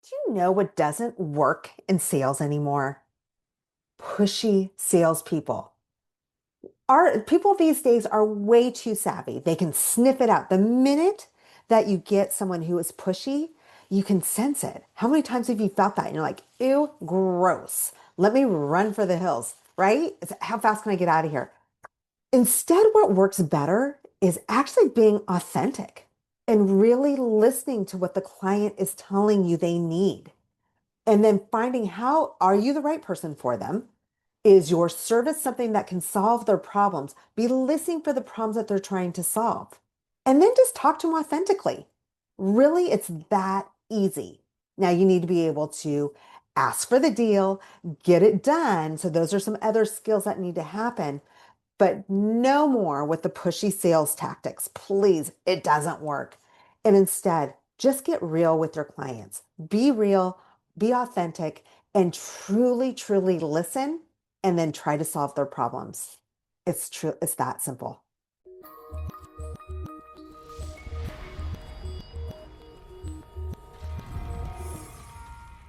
Do you know what doesn't work in sales anymore? Pushy salespeople. Our people these days are way too savvy. They can sniff it out. The minute that you get someone who is pushy, you can sense it. How many times have you felt that? And you're like, ew, gross. Let me run for the hills, right? How fast can I get out of here? Instead, what works better is actually being authentic and really listening to what the client is telling you they need. And then finding how are you the right person for them? Is your service something that can solve their problems? Be listening for the problems that they're trying to solve. And then just talk to them authentically. Really, it's that easy. Now you need to be able to ask for the deal, get it done. So those are some other skills that need to happen. But no more with the pushy sales tactics. Please, it doesn't work. And instead, just get real with your clients. Be real, be authentic, and truly, truly listen, and then try to solve their problems. It's true, it's that simple.